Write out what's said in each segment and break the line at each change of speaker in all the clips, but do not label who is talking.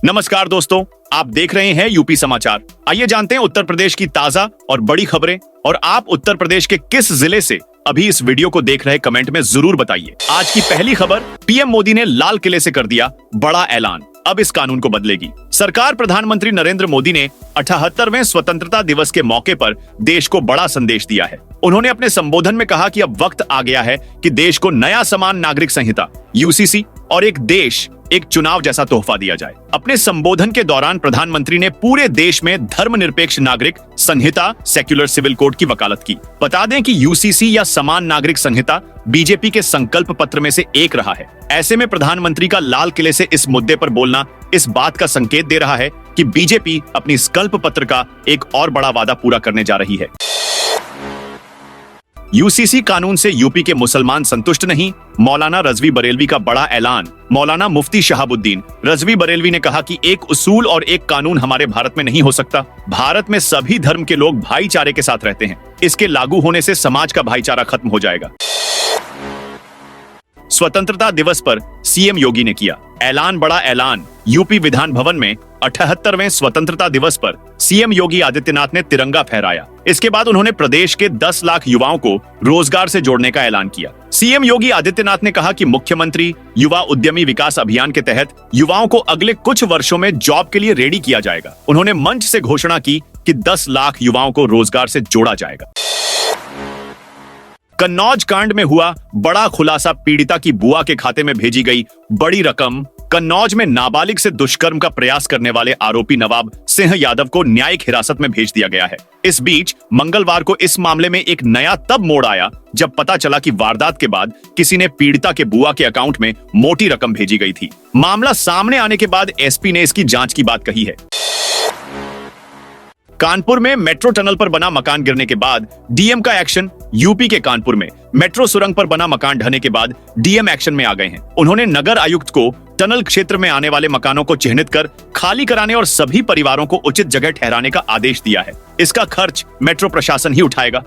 नमस्कार दोस्तों, आप देख रहे हैं यूपी समाचार। आइए जानते हैं उत्तर प्रदेश की ताजा और बड़ी खबरें। और आप उत्तर प्रदेश के किस जिले से अभी इस वीडियो को देख रहे हैं, कमेंट में जरूर बताइए। आज की पहली खबर, पीएम मोदी ने लाल किले से कर दिया बड़ा ऐलान, अब इस कानून को बदलेगी सरकार। प्रधानमंत्री नरेंद्र मोदी ने 78वें स्वतंत्रता दिवस के मौके पर देश को बड़ा संदेश दिया है। उन्होंने अपने संबोधन में कहा कि अब वक्त आ गया है कि देश को नया समान नागरिक संहिता यूसीसी और एक देश एक चुनाव जैसा तोहफा दिया जाए। अपने संबोधन के दौरान प्रधानमंत्री ने पूरे देश में धर्मनिरपेक्ष नागरिक संहिता सेक्युलर सिविल कोड की वकालत की। बता दें कि यूसीसी या समान नागरिक संहिता बीजेपी के संकल्प पत्र में से एक रहा है। ऐसे में प्रधानमंत्री का लाल किले से इस मुद्दे पर बोलना इस बात का संकेत दे रहा है कि बीजेपी अपनी संकल्प पत्र का एक और बड़ा वादा पूरा करने जा रही है। यूसीसी कानून से यूपी के मुसलमान संतुष्ट नहीं, मौलाना रजवी बरेलवी का बड़ा ऐलान। मौलाना मुफ्ती शहाबुद्दीन रजवी बरेलवी ने कहा कि एक उसूल और एक कानून हमारे भारत में नहीं हो सकता। भारत में सभी धर्म के लोग भाईचारे के साथ रहते हैं। इसके लागू होने से समाज का भाईचारा खत्म हो जाएगा। स्वतंत्रता दिवस पर सीएम योगी ने किया ऐलान, बड़ा ऐलान। यूपी विधान भवन में 78वें स्वतंत्रता दिवस पर सीएम योगी आदित्यनाथ ने तिरंगा फहराया। इसके बाद उन्होंने प्रदेश के 10 लाख युवाओं को रोजगार से जोड़ने का ऐलान किया। सीएम योगी आदित्यनाथ ने कहा कि मुख्यमंत्री युवा उद्यमी विकास अभियान के तहत युवाओं को अगले कुछ वर्षों में जॉब के लिए रेडी किया जाएगा। उन्होंने मंच से घोषणा की कि 10 लाख युवाओं को रोजगार से जोड़ा जाएगा। कन्नौज कांड में हुआ बड़ा खुलासा, पीड़िता की बुआ के खाते में भेजी गई बड़ी रकम। कन्नौज में नाबालिग से दुष्कर्म का प्रयास करने वाले आरोपी नवाब सिंह यादव को न्यायिक हिरासत में भेज दिया गया है। इस बीच मंगलवार को इस मामले में एक नया तब मोड़ आया जब पता चला कि वारदात के बाद किसी ने पीड़िता के बुआ के अकाउंट में मोटी रकम भेजी गई थी। मामला सामने आने के बाद एसपी ने इसकी जांच की बात कही है। कानपुर में मेट्रो टनल पर बना मकान गिरने के बाद डीएम का एक्शन। यूपी के कानपुर में मेट्रो सुरंग पर बना मकान ढहने के बाद डीएम एक्शन में आ गए हैं। उन्होंने नगर आयुक्त को टनल क्षेत्र में आने वाले मकानों को चिन्हित कर खाली कराने और सभी परिवारों को उचित जगह ठहराने का आदेश दिया है। इसका खर्च मेट्रो प्रशासन ही उठाएगा।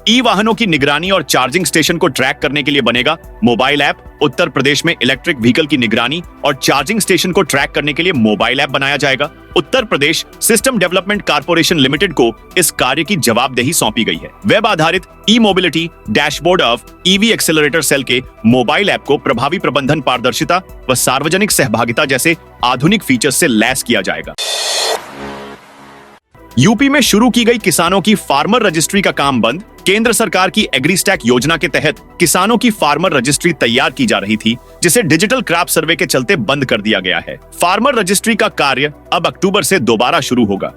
ई वाहनों की निगरानी और चार्जिंग स्टेशन को ट्रैक करने के लिए बनेगा मोबाइल ऐप। उत्तर प्रदेश में इलेक्ट्रिक व्हीकल की निगरानी और चार्जिंग स्टेशन को ट्रैक करने के लिए मोबाइल ऐप बनाया जाएगा। Uttar Pradesh system development corporation limited को इस कार्य की जवाबदेही सौंपी गई है। वेब आधारित e mobility dashboard of EV accelerator cell के मोबाइल ऐप को प्रभावी प्रबंधन, पारदर्शिता व सार्वजनिक सहभागिता जैसे आधुनिक फीचर्स से लैस किया जाएगा। यूपी में शुरू की गई किसानों की फार्मर रजिस्ट्री का काम बंद। केंद्र सरकार की एग्रीस्टैक योजना के तहत किसानों की फार्मर रजिस्ट्री तैयार की जा रही थी, जिसे डिजिटल क्रॉप सर्वे के चलते बंद कर दिया गया है। फार्मर रजिस्ट्री का कार्य अब अक्टूबर से दोबारा शुरू होगा।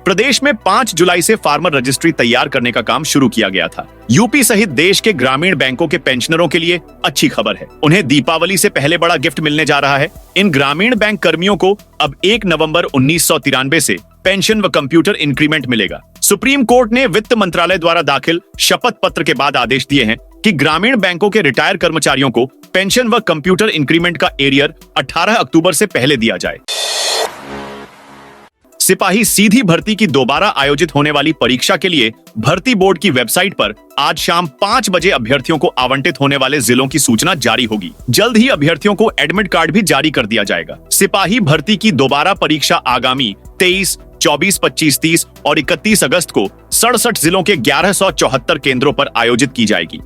प्रदेश में 5 जुलाई से फार्मर रजिस्ट्री तैयार करने का काम शुरू किया गया था। यूपी सहित देश के ग्रामीण बैंकों के पेंशनरों के लिए अच्छी खबर है। उन्हें दीपावली से पहले बड़ा गिफ्ट मिलने जा रहा है। इन ग्रामीण बैंक कर्मियों को अब 1 नवंबर 1993 से पेंशन व कंप्यूटर इंक्रीमेंट मिलेगा। सुप्रीम कोर्ट ने वित्त मंत्रालय द्वारा दाखिल शपथ पत्र के बाद आदेश दिए हैं कि ग्रामीण बैंकों के रिटायर कर्मचारियों को पेंशन व कंप्यूटर इंक्रीमेंट का एरियर 18 अक्टूबर से पहले दिया जाए। सिपाही सीधी भर्ती की दोबारा आयोजित होने वाली परीक्षा के लिए भर्ती बोर्ड की वेबसाइट पर आज शाम 5 बजे अभ्यर्थियों को आवंटित होने वाले जिलों की सूचना जारी होगी। जल्द ही अभ्यर्थियों को एडमिट कार्ड भी जारी कर दिया जाएगा। सिपाही भर्ती की दोबारा परीक्षा आगामी 23, 24, 25, 30 और 31 अगस्त को 67 जिलों के 1174 केंद्रों पर आयोजित की जाएगी।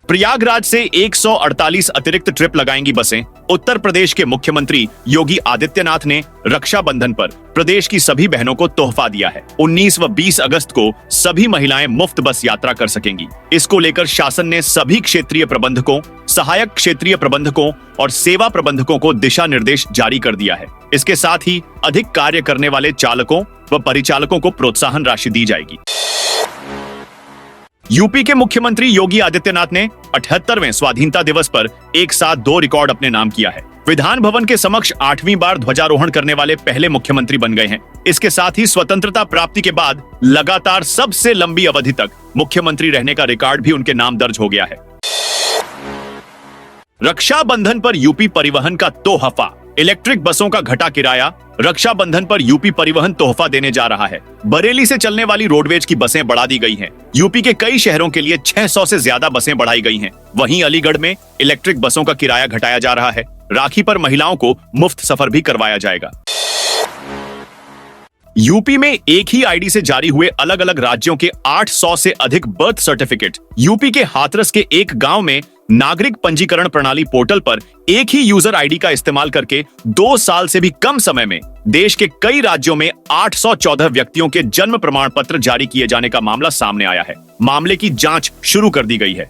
प्रयागराज से 148 अतिरिक्त ट्रिप लगाएंगी बसें। उत्तर प्रदेश के मुख्यमंत्री योगी आदित्यनाथ ने रक्षाबंधन पर प्रदेश की सभी बहनों को तोहफा दिया है। 19 व 20 अगस्त को सभी महिलाएं मुफ्त बस यात्रा कर सकेंगी। इसको लेकर शासन ने सभी क्षेत्रीय प्रबंधकों, सहायक क्षेत्रीय प्रबंधकों और सेवा प्रबंधकों को दिशा निर्देश जारी कर दिया है। इसके साथ ही अधिक कार्य करने वाले चालकों व परिचालकों को प्रोत्साहन राशि दी जाएगी। यूपी के मुख्यमंत्री योगी आदित्यनाथ ने 78वें स्वाधीनता दिवस पर एक साथ 2 रिकॉर्ड अपने नाम किया है। विधान भवन के समक्ष 8वीं बार ध्वजारोहण करने वाले पहले मुख्यमंत्री बन गए हैं। इसके साथ ही स्वतंत्रता प्राप्ति के बाद लगातार सबसे लंबी अवधि तक मुख्यमंत्री रहने का रिकॉर्ड भी उनके नाम दर्ज हो गया है। रक्षाबंधन पर यूपी परिवहन का तोहफा। इलेक्ट्रिक बसों का घटा किराया, रक्षाबंधन पर यूपी परिवहन तोहफा देने जा रहा है। बरेली से चलने वाली रोडवेज की बसें बढ़ा दी गई हैं। यूपी के कई शहरों के लिए 600 से ज्यादा बसें बढ़ाई गई हैं। वहीं अलीगढ़ में इलेक्ट्रिक बसों का किराया घटाया जा रहा है। राखी पर महिलाओं को मुफ्त सफर भी करवाया जाएगा। यूपी में एक ही आईडी से जारी हुए अलग अलग राज्यों के 800 से अधिक बर्थ सर्टिफिकेट। यूपी के हाथरस के एक गांव में नागरिक पंजीकरण प्रणाली पोर्टल पर एक ही यूजर आईडी का इस्तेमाल करके 2 साल से भी कम समय में देश के कई राज्यों में 814 व्यक्तियों के जन्म प्रमाण पत्र जारी किए जाने का मामला सामने आया है। मामले की जांच शुरू कर दी गई है।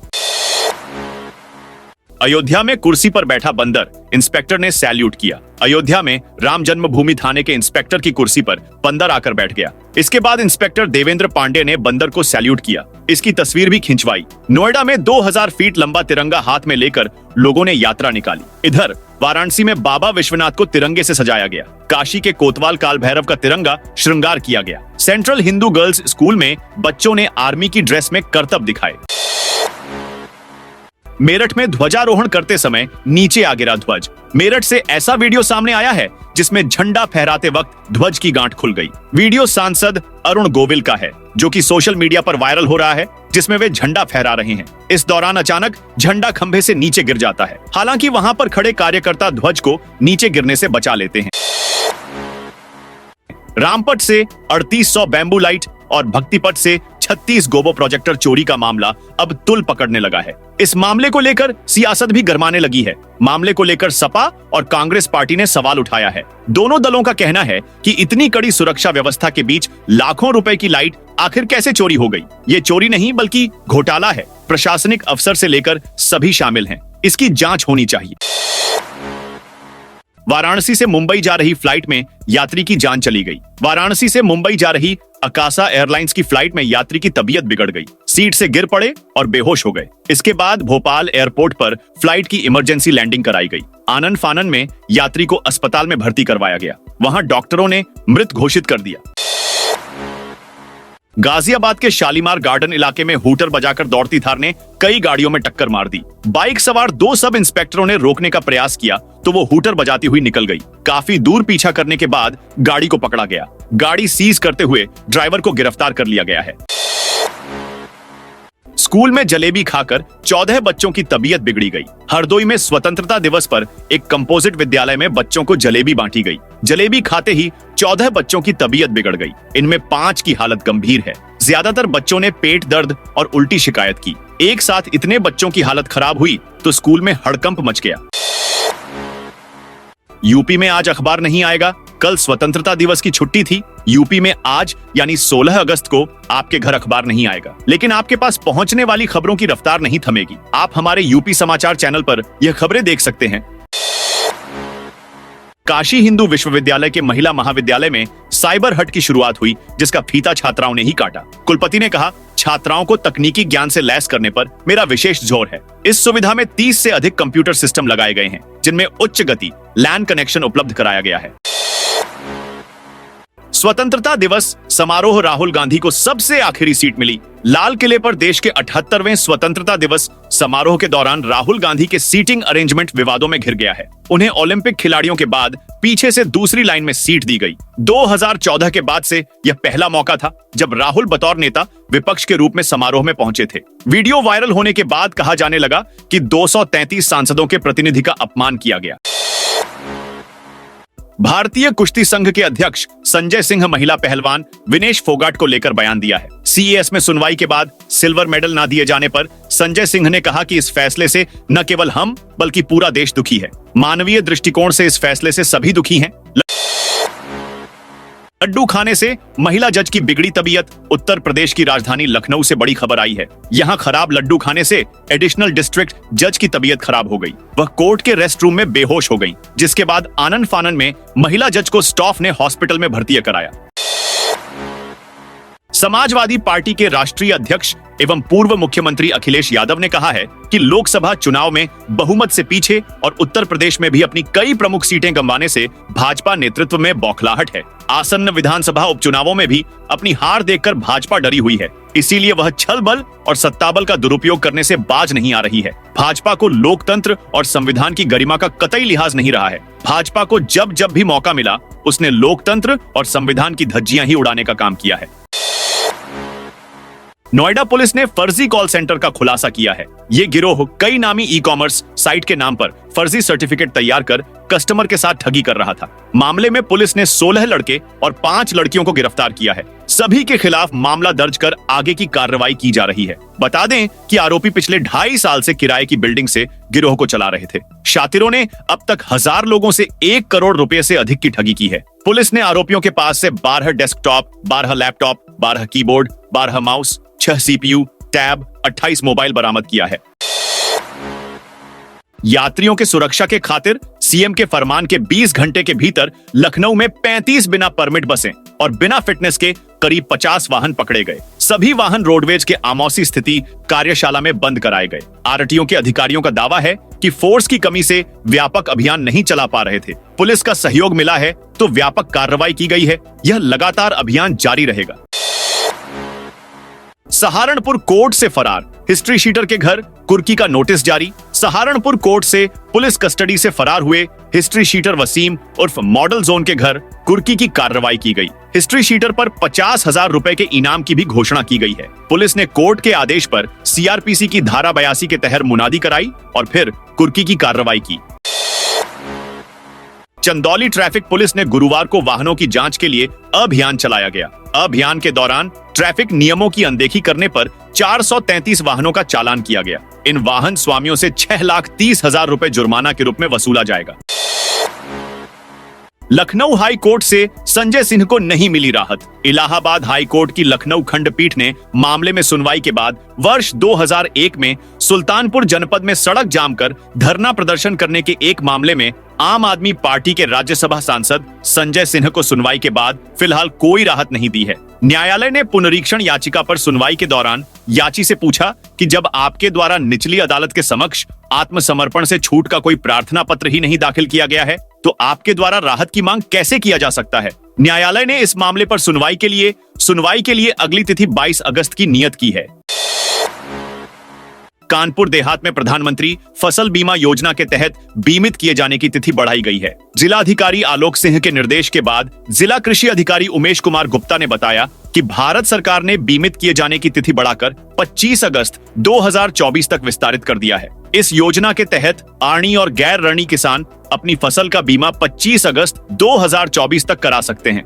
अयोध्या में कुर्सी पर बैठा बंदर, इंस्पेक्टर ने सैल्यूट किया। अयोध्या में राम जन्मभूमि थाने के इंस्पेक्टर की कुर्सी पर बंदर आकर बैठ गया। इसके बाद इंस्पेक्टर देवेंद्र पांडे ने बंदर को सैल्यूट किया। इसकी तस्वीर भी खिंचवाई। नोएडा में 2000 फीट लंबा तिरंगा हाथ में लेकर लोगों ने यात्रा निकाली। इधर वाराणसी में बाबा विश्वनाथ को तिरंगे से सजाया गया। काशी के कोतवाल काल भैरव का तिरंगा श्रृंगार किया गया। सेंट्रल हिंदू गर्ल्स स्कूल में बच्चों ने आर्मी की ड्रेस में करतब दिखाए। मेरठ में ध्वजारोहण करते समय नीचे आ गिरा ध्वज। मेरठ से ऐसा वीडियो सामने आया है जिसमें झंडा फहराते वक्त ध्वज की गांठ खुल गई। वीडियो सांसद अरुण गोविल का है, जो कि सोशल मीडिया पर वायरल हो रहा है, जिसमें वे झंडा फहरा रहे हैं। इस दौरान अचानक झंडा खंभे से नीचे गिर जाता है। हालांकि वहां पर खड़े कार्यकर्ता ध्वज को नीचे गिरने से बचा लेते हैं। रामपट से 3800 बैम्बू लाइट और भक्तिपट से 36 गोबो प्रोजेक्टर चोरी का मामला अब तुल पकड़ने लगा है। इस मामले को लेकर सियासत भी गरमाने लगी है। मामले को लेकर सपा और कांग्रेस पार्टी ने सवाल उठाया है। दोनों दलों का कहना है कि इतनी कड़ी सुरक्षा व्यवस्था के बीच लाखों रुपए की लाइट आखिर कैसे चोरी हो गई। ये चोरी नहीं बल्कि घोटाला है। प्रशासनिक अफसर से लेकर सभी शामिल हैं। इसकी जांच होनी चाहिए। वाराणसी से मुंबई जा रही फ्लाइट में यात्री की जान चली गई। वाराणसी से मुंबई जा रही अकासा एयरलाइंस की फ्लाइट में यात्री की तबीयत बिगड़ गई। सीट से गिर पड़े और बेहोश हो गए। इसके बाद भोपाल एयरपोर्ट पर फ्लाइट की इमरजेंसी लैंडिंग कराई गई। आनन फानन में यात्री को अस्पताल में भर्ती करवाया गया। वहां डॉक्टरों ने मृत घोषित कर दिया। गाजियाबाद के शालीमार गार्डन इलाके में हूटर बजाकर दौड़ती थार ने कई गाड़ियों में टक्कर मार दी। बाइक सवार 2 सब इंस्पेक्टरों ने रोकने का प्रयास किया तो वो हूटर बजाती हुई निकल गई। काफी दूर पीछा करने के बाद गाड़ी को पकड़ा गया। गाड़ी सीज करते हुए ड्राइवर को गिरफ्तार कर लिया गया है। स्कूल में जलेबी खाकर 14 बच्चों की तबीयत बिगड़ी गई। हरदोई में स्वतंत्रता दिवस पर एक कंपोजिट विद्यालय में बच्चों को जलेबी बांटी गई। जलेबी खाते ही 14 बच्चों की तबीयत बिगड़ गई। इनमें 5 की हालत गंभीर है। ज्यादातर बच्चों ने पेट दर्द और उल्टी शिकायत की। एक साथ इतने बच्चों की हालत खराब हुई तो स्कूल में हड़कंप मच गया। यूपी में आज अखबार नहीं आएगा। कल स्वतंत्रता दिवस की छुट्टी थी। यूपी में आज यानी 16 अगस्त को आपके घर अखबार नहीं आएगा, लेकिन आपके पास पहुंचने वाली खबरों की रफ्तार नहीं थमेगी। आप हमारे यूपी समाचार चैनल पर यह खबरें देख सकते हैं। काशी हिंदू विश्वविद्यालय के महिला महाविद्यालय में साइबर हट की शुरुआत हुई, जिसका फीता छात्राओं ने ही काटा। कुलपति ने कहा, छात्राओं को तकनीकी ज्ञान से लैस करने पर मेरा विशेष जोर है। इस सुविधा में 30 से अधिक कंप्यूटर सिस्टम लगाए गए हैं, जिनमें उच्च गति लैन कनेक्शन उपलब्ध कराया गया है। स्वतंत्रता दिवस समारोह राहुल गांधी को सबसे आखिरी सीट मिली। लाल किले पर देश के 78वें स्वतंत्रता दिवस समारोह के दौरान राहुल गांधी के सीटिंग अरेंजमेंट विवादों में घिर गया है। उन्हें ओलंपिक खिलाड़ियों के बाद पीछे से दूसरी लाइन में सीट दी गई। 2014 के बाद से यह पहला मौका था जब राहुल बतौर नेता विपक्ष के रूप में समारोह में पहुंचे थे। वीडियो वायरल होने के बाद कहा जाने लगा कि 233 सांसदों के प्रतिनिधि का अपमान किया गया। भारतीय कुश्ती संघ के अध्यक्ष संजय सिंह महिला पहलवान विनेश फोगाट को लेकर बयान दिया है। सीएस में सुनवाई के बाद सिल्वर मेडल न दिए जाने पर संजय सिंह ने कहा कि इस फैसले से न केवल हम बल्कि पूरा देश दुखी है। मानवीय दृष्टिकोण से इस फैसले से सभी दुखी हैं। लड्डू खाने से महिला जज की बिगड़ी तबीयत। उत्तर प्रदेश की राजधानी लखनऊ से बड़ी खबर आई है। यहां खराब लड्डू खाने से एडिशनल डिस्ट्रिक्ट जज की तबीयत खराब हो गई। वह कोर्ट के रेस्ट रूम में बेहोश हो गई, जिसके बाद आनन फानन में महिला जज को स्टाफ ने हॉस्पिटल में भर्ती कराया। समाजवादी पार्टी के राष्ट्रीय अध्यक्ष एवं पूर्व मुख्यमंत्री अखिलेश यादव ने कहा है कि लोकसभा चुनाव में बहुमत से पीछे और उत्तर प्रदेश में भी अपनी कई प्रमुख सीटें गंवाने से भाजपा नेतृत्व में बौखलाहट है। आसन्न विधानसभा उपचुनावों में भी अपनी हार देखकर भाजपा डरी हुई है। इसीलिए वह छल बल और सत्ताबल का दुरुपयोग करने से बाज नहीं आ रही है। भाजपा को लोकतंत्र और संविधान की गरिमा का कतई लिहाज नहीं रहा है। भाजपा को जब जब भी मौका मिला उसने लोकतंत्र और संविधान की धज्जियां ही उड़ाने का काम किया है। नोएडा पुलिस ने फर्जी कॉल सेंटर का खुलासा किया है। ये गिरोह कई नामी ई कॉमर्स साइट के नाम पर फर्जी सर्टिफिकेट तैयार कर कस्टमर के साथ ठगी कर रहा था। मामले में पुलिस ने 16 लड़के और 5 लड़कियों को गिरफ्तार किया है। सभी के खिलाफ मामला दर्ज कर आगे की कार्रवाई की जा रही है। बता दें कि आरोपी पिछले 2.5 साल से किराए की बिल्डिंग से गिरोह को चला रहे थे। शातिरों ने अब तक 1000 लोगों से 1 करोड़ रुपए से अधिक की ठगी की है। पुलिस ने आरोपियों के पास से 12 desktop, 12 laptop, 12 keyboard, 12 mouse, 6 CPU, tab, 28 mobile बरामद किया है। यात्रियों के सुरक्षा के खातिर सीएम के फरमान के 20 घंटे के भीतर लखनऊ में 35 बिना परमिट बसें और बिना फिटनेस के करीब 50 वाहन पकड़े गए। सभी वाहन रोडवेज के आमौसी स्थिति कार्यशाला में बंद कराए गए। आरटीओ के अधिकारियों का दावा है कि फोर्स की कमी से व्यापक अभियान नहीं चला पा रहे थे। पुलिस का सहयोग मिला है तो व्यापक कार्रवाई की गई है। यह लगातार अभियान जारी रहेगा। सहारनपुर कोर्ट से फरार हिस्ट्री शीटर के घर कुर्की का नोटिस जारी। सहारनपुर कोर्ट से पुलिस कस्टडी से फरार हुए हिस्ट्री शीटर वसीम उर्फ मॉडल जोन के घर कुर्की की कार्रवाई की गई। हिस्ट्री शीटर पर 50,000 रुपए के इनाम की भी घोषणा की गई है। पुलिस ने कोर्ट के आदेश पर सीआरपीसी की धारा 82 के तहत मुनादी कराई और फिर कुर्की की कार्रवाई की। चंदौली ट्रैफिक पुलिस ने गुरुवार को वाहनों की जांच के लिए अभियान चलाया गया। अभियान के दौरान ट्रैफिक नियमों की अनदेखी करने पर 433 वाहनों का चालान किया गया। इन वाहन स्वामियों से 6,30,000 रुपए जुर्माना के रूप में वसूला जाएगा। लखनऊ हाई कोर्ट से संजय सिंह को नहीं मिली राहत। इलाहाबाद हाई कोर्ट की लखनऊ खंडपीठ ने मामले में सुनवाई के बाद वर्ष 2001 में सुल्तानपुर जनपद में सड़क जाम कर धरना प्रदर्शन करने के एक मामले में आम आदमी पार्टी के राज्यसभा सांसद संजय सिंह को सुनवाई के बाद फिलहाल कोई राहत नहीं दी है। न्यायालय ने पुनरीक्षण याचिका पर सुनवाई के दौरान याची से पूछा कि जब आपके द्वारा निचली अदालत के समक्ष आत्मसमर्पण से छूट का कोई प्रार्थना पत्र ही नहीं दाखिल किया गया है तो आपके द्वारा राहत की मांग कैसे किया जा सकता है। न्यायालय ने इस मामले पर सुनवाई के लिए अगली तिथि 22 अगस्त की नियत की है। कानपुर देहात में प्रधानमंत्री फसल बीमा योजना के तहत बीमित किए जाने की तिथि बढ़ाई गई है। जिलाधिकारी आलोक सिंह के निर्देश के बाद जिला कृषि अधिकारी उमेश कुमार गुप्ता ने बताया कि भारत सरकार ने बीमित किए जाने की तिथि बढ़ाकर 25 अगस्त 2024 तक विस्तारित कर दिया है। इस योजना के तहत आर्णी और गैर ऋणी किसान अपनी फसल का बीमा 25 अगस्त 2024 तक करा सकते हैं।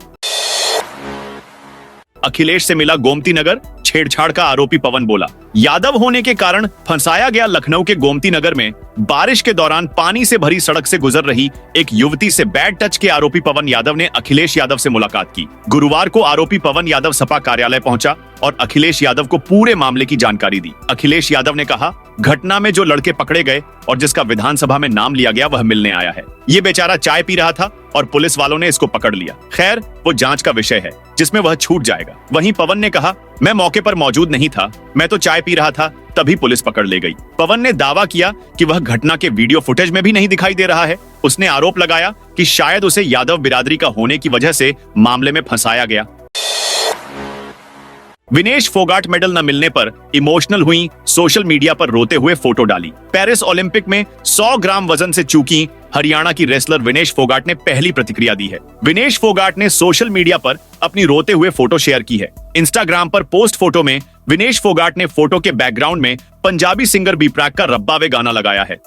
अखिलेश से मिला गोमती नगर, छेड़छाड़ का आरोपी पवन बोला। यादव होने के कारण फंसाया गया लखनऊ के गोमती नगर में बारिश के दौरान पानी से भरी सड़क से गुजर रही एक युवती से बैड टच के आरोपी पवन यादव ने अखिलेश यादव से मुलाकात की। गुरुवार को आरोपी पवन यादव सपा कार्यालय पहुंचा और अखिलेश यादव को पूरे मामले की जानकारी दी। अखिलेश यादव ने कहा, घटना में जो लड़के पकड़े गए और जिसका विधानसभा में नाम लिया गया वह मिलने आया है। ये बेचारा चाय पी रहा था और पुलिस वालों ने इसको पकड़ लिया। खैर, वो जांच का विषय है जिसमें वह छूट जाएगा। वहीं पवन ने कहा, मैं मौके पर मौजूद नहीं था, मैं तो चाय पी रहा था, तभी पुलिस पकड़ ले गई। पवन ने दावा किया कि वह घटना के वीडियो फुटेज में भी नहीं दिखाई दे रहा है। उसने आरोप लगाया कि शायद उसे यादव बिरादरी का होने की वजह से मामले में फंसाया गया। विनेश फोगाट मेडल न मिलने पर इमोशनल हुई, सोशल मीडिया पर रोते हुए फोटो डाली। पेरिस ओलंपिक में 100 ग्राम वजन से चूकी हरियाणा की रेसलर विनेश फोगाट ने पहली प्रतिक्रिया दी है। विनेश फोगाट ने सोशल मीडिया पर अपनी रोते हुए फोटो शेयर की है। इंस्टाग्राम पर पोस्ट फोटो में विनेश फोगाट ने फोटो के बैकग्राउंड में पंजाबी सिंगर बी प्राक का रब्बा वे गाना लगाया है।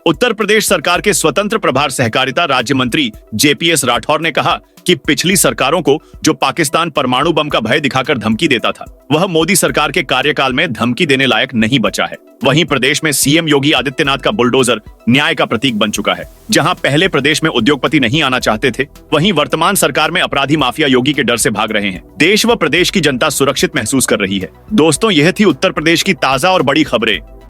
उत्तर प्रदेश सरकार के स्वतंत्र प्रभार सहकारिता राज्य मंत्री जेपीएस राठौर ने कहा कि पिछली सरकारों को जो पाकिस्तान परमाणु बम का भय दिखाकर धमकी देता था वह मोदी सरकार के कार्यकाल में धमकी देने लायक नहीं बचा है। वहीं प्रदेश में सीएम योगी आदित्यनाथ का बुलडोजर न्याय का प्रतीक बन चुका है। जहां पहले प्रदेश में उद्योगपति नहीं आना चाहते थे, वहीं वर्तमान सरकार में अपराधी माफिया योगी के डर से भाग रहे हैं। देश व प्रदेश की जनता सुरक्षित महसूस कर रही है। दोस्तों, यह थी उत्तर प्रदेश की ताजा और बड़ी खबरें।